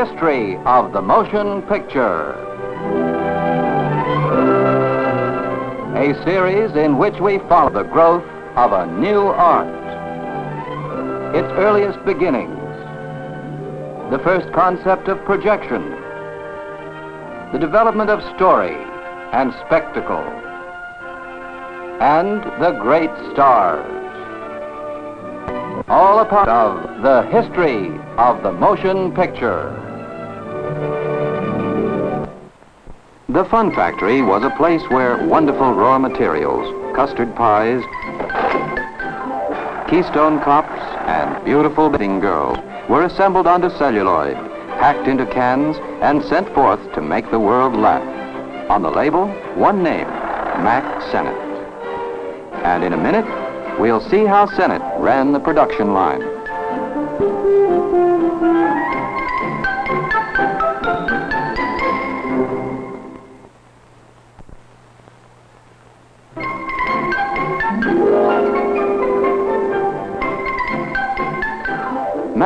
history of the motion picture. A series in which we follow the growth of a new art. Its earliest beginnings, the first concept of projection, the development of story and spectacle, and the great stars. All a part of the history of the motion picture. The Fun Factory was a place where wonderful raw materials, custard pies, Keystone Cops, and beautiful bathing girls were assembled onto celluloid, packed into cans, and sent forth to make the world laugh. On the label, one name, Max Sennett. And in a minute, we'll see how Sennett ran the production line.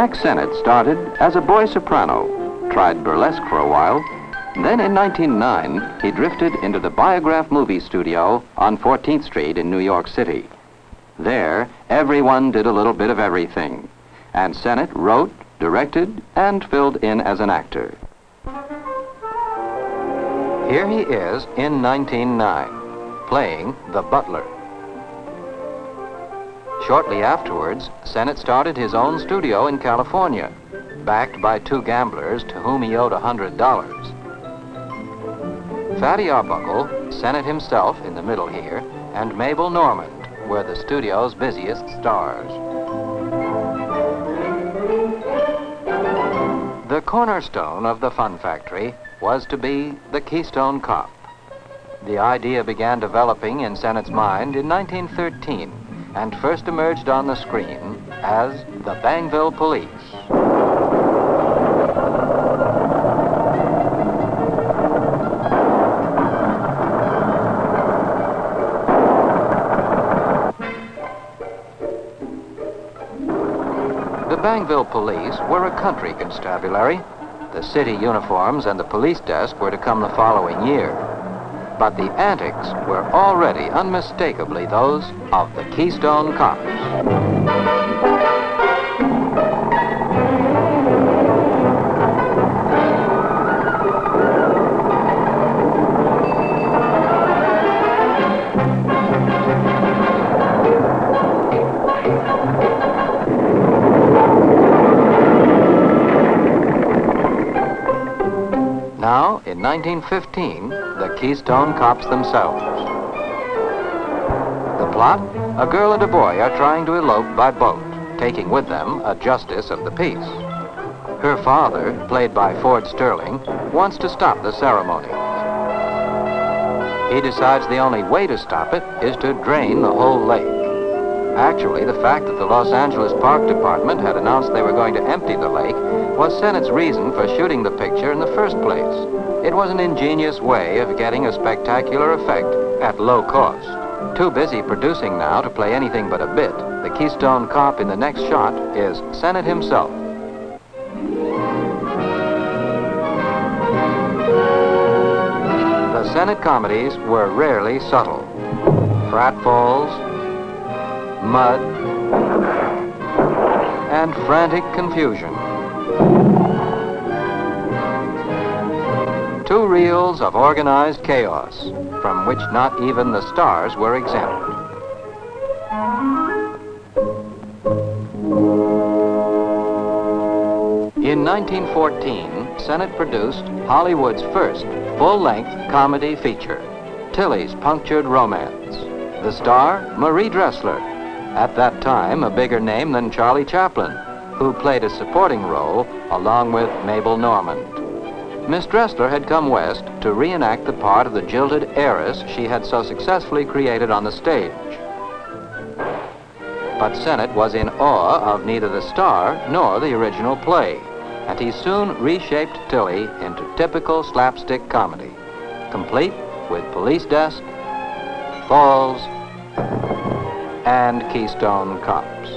Max Sennett started as a boy soprano, tried burlesque for a while. Then in 1909, he drifted into the Biograph movie studio on 14th Street in New York City. There, everyone did a little bit of everything, and Sennett wrote, directed, and filled in as an actor. Here he is in 1909, playing the butler. Shortly afterwards, Sennett started his own studio in California, backed by two gamblers to whom he owed $100. Fatty Arbuckle, Sennett himself in the middle here, and Mabel Normand were the studio's busiest stars. The cornerstone of the Fun Factory was to be the Keystone Cop. The idea began developing in Sennett's mind in 1913 and first emerged on the screen as the Bangville Police. The Bangville Police were a country constabulary. The city uniforms and the police desk were to come the following year. But the antics were already unmistakably those of the Keystone Cops. Now, in 1915, the Keystone Cops themselves. The plot? A girl and a boy are trying to elope by boat, taking with them a justice of the peace. Her father, played by Ford Sterling, wants to stop the ceremony. He decides the only way to stop it is to drain the whole lake. Actually, the fact that the Los Angeles Park Department had announced they were going to empty the lake was Sennett's reason for shooting the picture in the first place. It was an ingenious way of getting a spectacular effect at low cost. Too busy producing now to play anything but a bit, the Keystone Cop in the next shot is Sennett himself. The Sennett comedies were rarely subtle. Pratfalls, mud, and frantic confusion. Two reels of organized chaos, from which not even the stars were exempt. In 1914, Sennett produced Hollywood's first full-length comedy feature, Tilly's Punctured Romance. The star, Marie Dressler, at that time a bigger name than Charlie Chaplin, who played a supporting role along with Mabel Normand. Miss Dressler had come west to reenact the part of the jilted heiress she had so successfully created on the stage. But Sennett was in awe of neither the star nor the original play, and he soon reshaped Tilly into typical slapstick comedy, complete with police desk, falls, and Keystone Cops.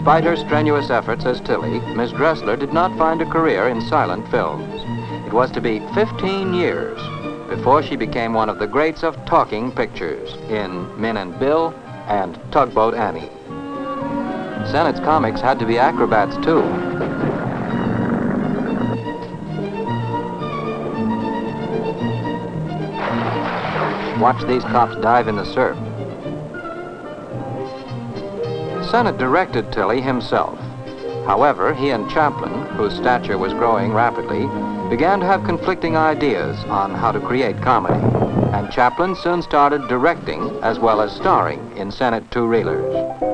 Despite her strenuous efforts as Tilly, Miss Dressler did not find a career in silent films. It was to be 15 years before she became one of the greats of talking pictures in Min and Bill and Tugboat Annie. Sennett's comics had to be acrobats, too. Watch these cops dive in the surf. Sennett directed Tilly himself. However, he and Chaplin, whose stature was growing rapidly, began to have conflicting ideas on how to create comedy. And Chaplin soon started directing as well as starring in Sennett two-reelers.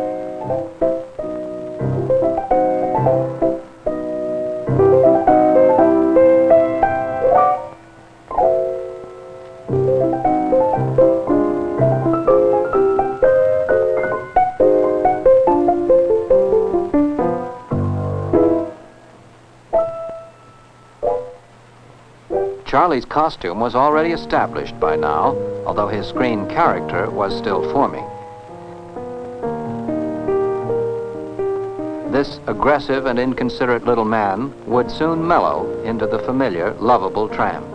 Charlie's costume was already established by now, although his screen character was still forming. This aggressive and inconsiderate little man would soon mellow into the familiar, lovable tramp.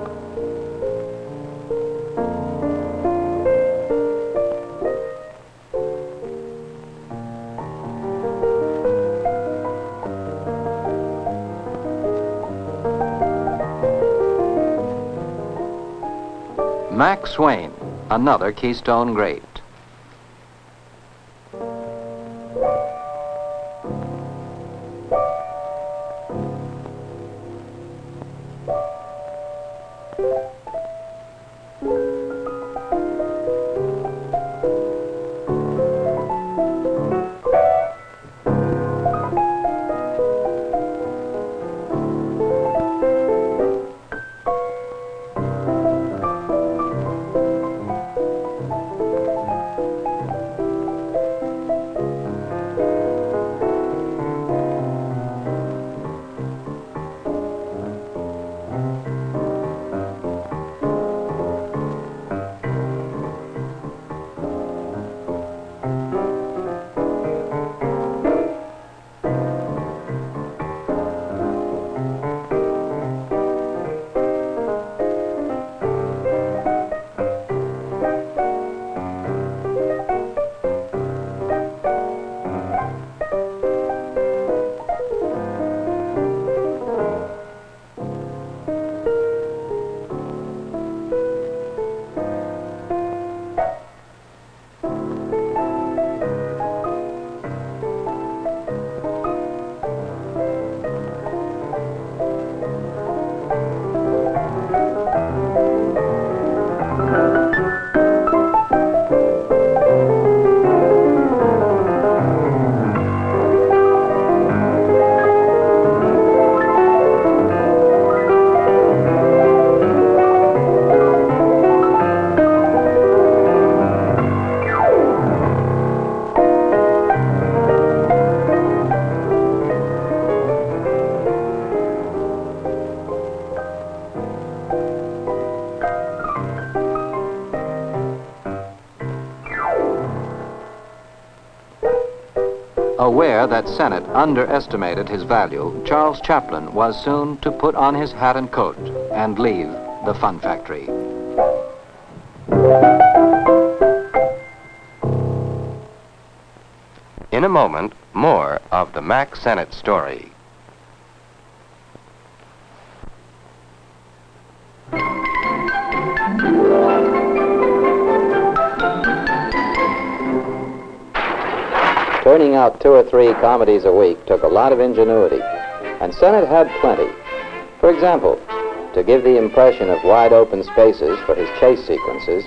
Max Swain, another Keystone great. Aware that Sennett underestimated his value, Charles Chaplin was soon to put on his hat and coat and leave the Fun Factory. In a moment, more of the Max Sennett story. Turning out 2 or 3 comedies a week took a lot of ingenuity, and Sennett had plenty. For example, to give the impression of wide-open spaces for his chase sequences,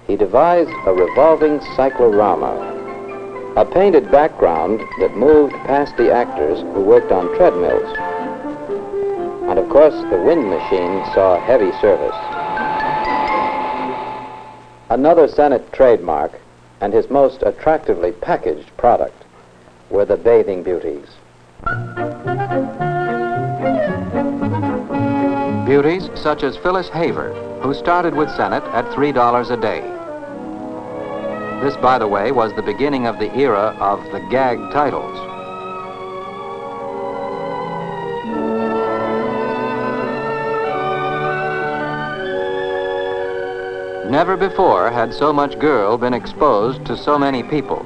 he devised a revolving cyclorama, a painted background that moved past the actors who worked on treadmills. And of course, the wind machine saw heavy service. Another Sennett trademark, and his most attractively packaged product, were the bathing beauties. Beauties such as Phyllis Haver, who started with Sennett at $3 a day. This, by the way, was the beginning of the era of the gag titles. Never before had so much girl been exposed to so many people.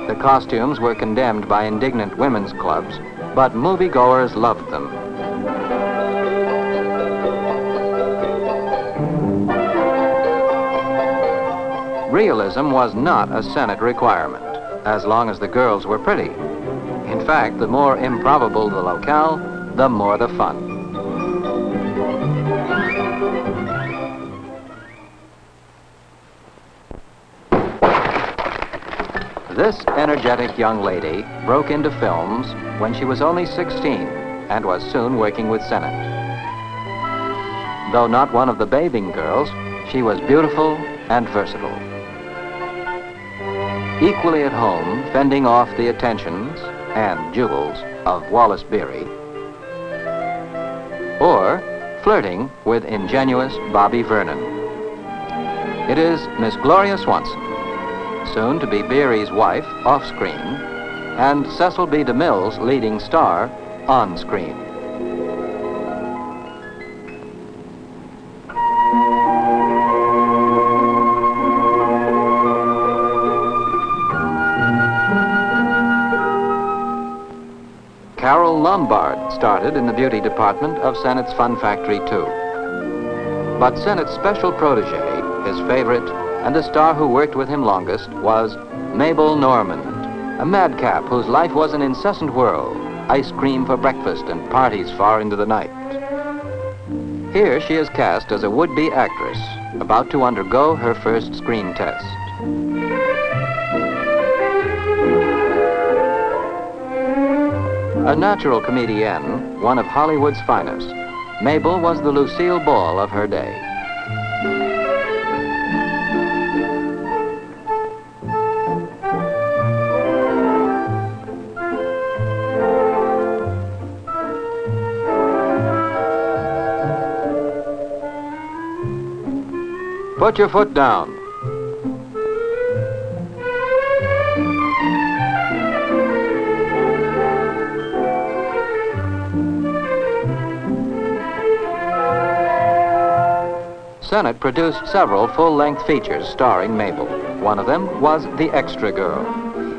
The costumes were condemned by indignant women's clubs, but moviegoers loved them. Realism was not a Sennett requirement, as long as the girls were pretty. In fact, the more improbable the locale, the more the fun. This energetic young lady broke into films when she was only 16 and was soon working with Sennett. Though not one of the bathing girls, she was beautiful and versatile. Equally at home, fending off the attentions and jewels of Wallace Beery, or flirting with ingenuous Bobby Vernon. It is Miss Gloria Swanson, soon to be Beery's wife off-screen, and Cecil B. DeMille's leading star on-screen. Carol Lombard started in the beauty department of Sennett's Fun Factory too. But Sennett's special protege, his favorite, and the star who worked with him longest was Mabel Normand, a madcap whose life was an incessant whirl, ice cream for breakfast and parties far into the night. Here she is cast as a would-be actress, about to undergo her first screen test. A natural comedienne, one of Hollywood's finest, Mabel was the Lucille Ball of her day. Put your foot down. Sennett produced several full-length features starring Mabel. One of them was The Extra Girl,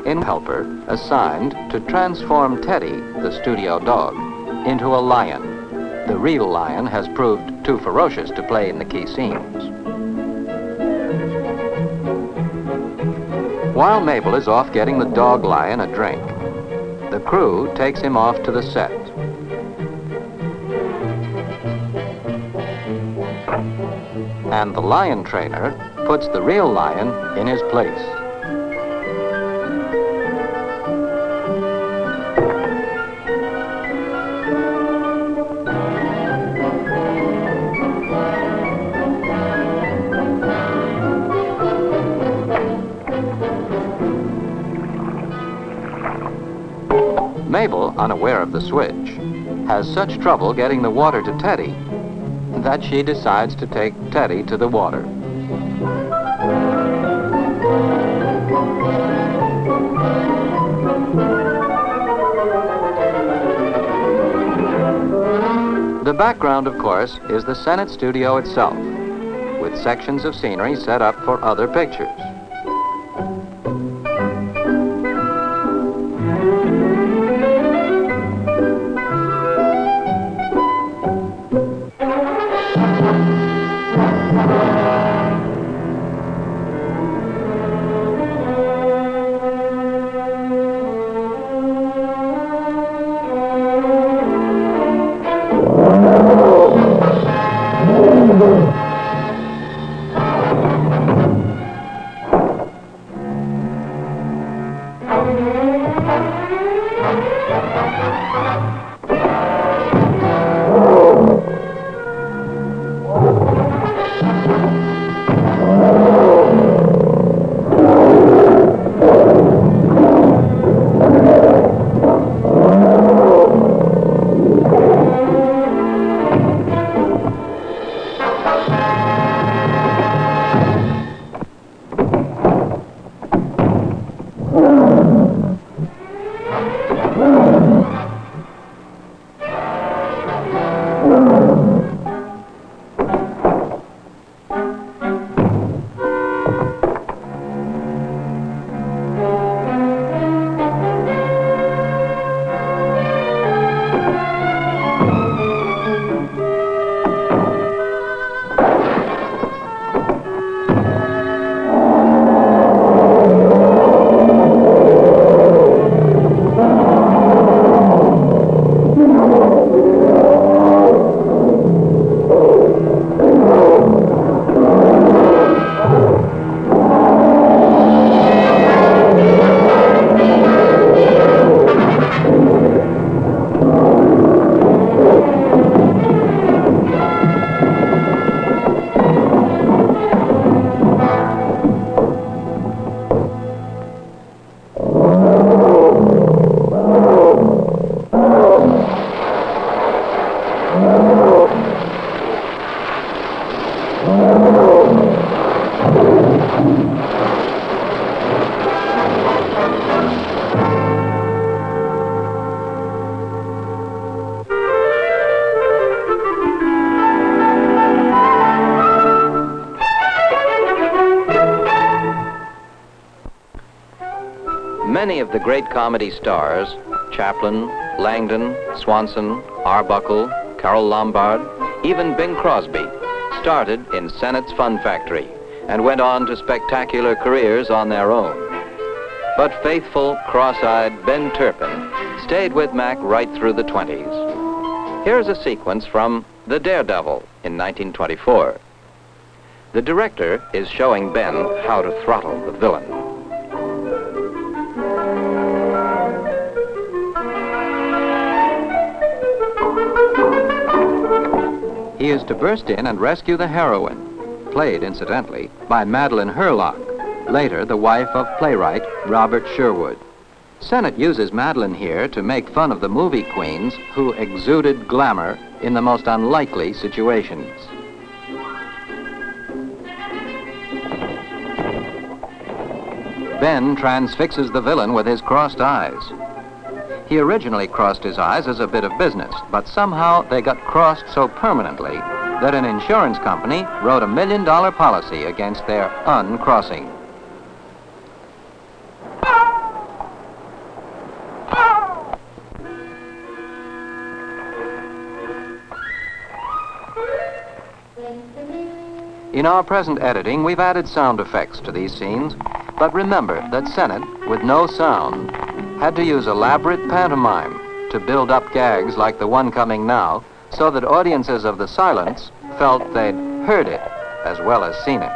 in helper assigned to transform Teddy, the studio dog, into a lion. The real lion has proved too ferocious to play in the key scenes. While Mabel is off getting the dog lion a drink, the crew takes him off to the set. And the lion trainer puts the real lion in his place. Mabel, unaware of the switch, has such trouble getting the water to Teddy that she decides to take Teddy to the water. The background, of course, is the Sennett studio itself, with sections of scenery set up for other pictures. Many of the great comedy stars, Chaplin, Langdon, Swanson, Arbuckle, Carole Lombard, even Bing Crosby, started in Sennett's Fun Factory and went on to spectacular careers on their own. But faithful, cross-eyed Ben Turpin stayed with Mac right through the 20s. Here's a sequence from The Daredevil in 1924. The director is showing Ben how to throttle the villain. He is to burst in and rescue the heroine, played, incidentally, by Madeline Hurlock, later the wife of playwright Robert Sherwood. Sennett uses Madeline here to make fun of the movie queens who exuded glamour in the most unlikely situations. Ben transfixes the villain with his crossed eyes. He originally crossed his eyes as a bit of business, but somehow they got crossed so permanently that an insurance company wrote $1 million policy against their uncrossing. In our present editing, we've added sound effects to these scenes, but remember that Sennett, with no sound, had to use elaborate pantomime to build up gags like the one coming now, so that audiences of the silence felt they'd heard it as well as seen it.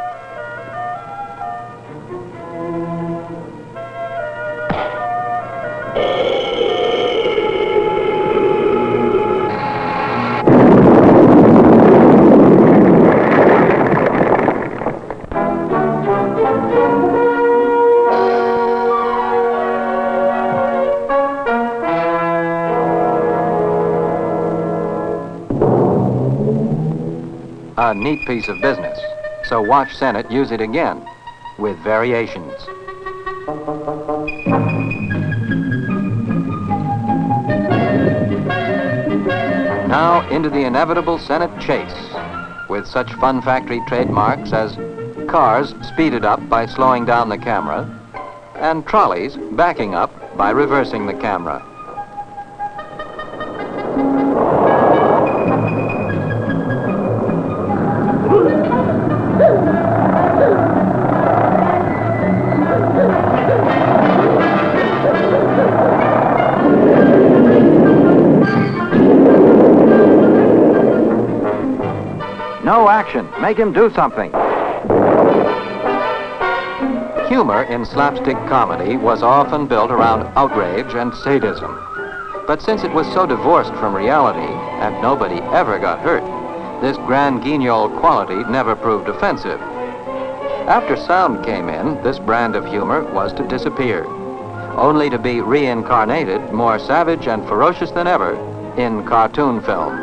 A neat piece of business, so watch Sennett use it again, with variations. Now into the inevitable Sennett chase, with such Fun Factory trademarks as cars speeded up by slowing down the camera, and trolleys backing up by reversing the camera. No action. Make him do something. Humor in slapstick comedy was often built around outrage and sadism. But since it was so divorced from reality and nobody ever got hurt, this grand guignol quality never proved offensive. After sound came in, this brand of humor was to disappear, only to be reincarnated, more savage and ferocious than ever, in cartoon films.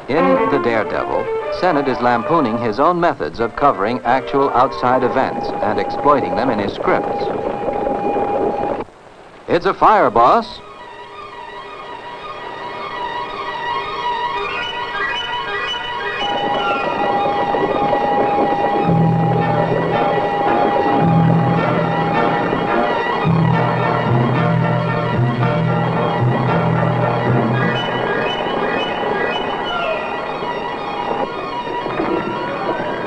In The Daredevil, Sennett is lampooning his own methods of covering actual outside events and exploiting them in his scripts. It's a fire, boss.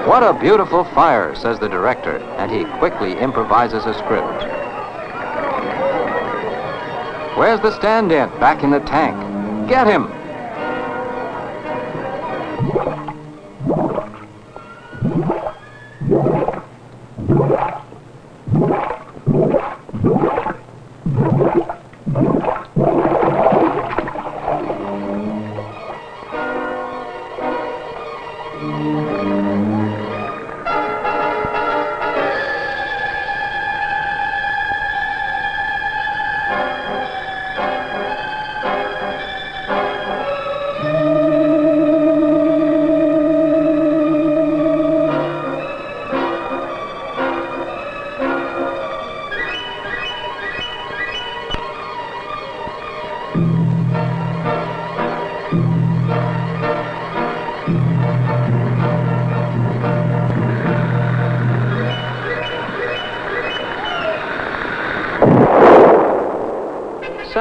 What a beautiful fire, says the director, and he quickly improvises a script. Where's the stand-in? Back in the tank. Get him!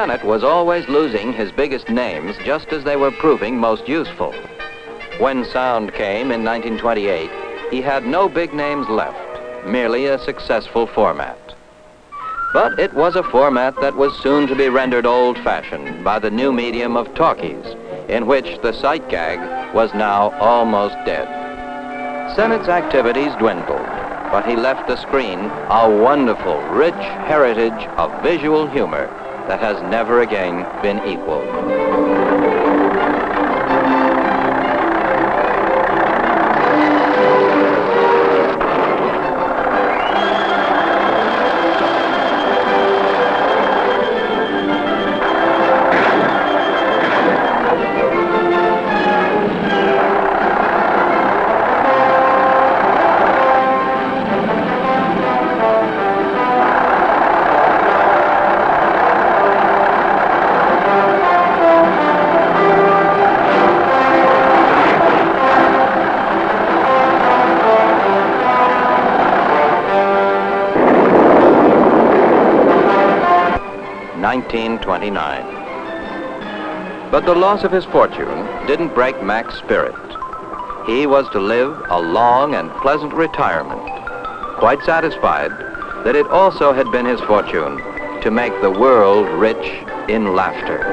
Sennett was always losing his biggest names just as they were proving most useful. When sound came in 1928, he had no big names left, merely a successful format. But it was a format that was soon to be rendered old-fashioned by the new medium of talkies, in which the sight gag was now almost dead. Sennett's activities dwindled, but he left the screen a wonderful, rich heritage of visual humor that has never again been equaled. But the loss of his fortune didn't break Max's spirit. He was to live a long and pleasant retirement, quite satisfied that it also had been his fortune to make the world rich in laughter.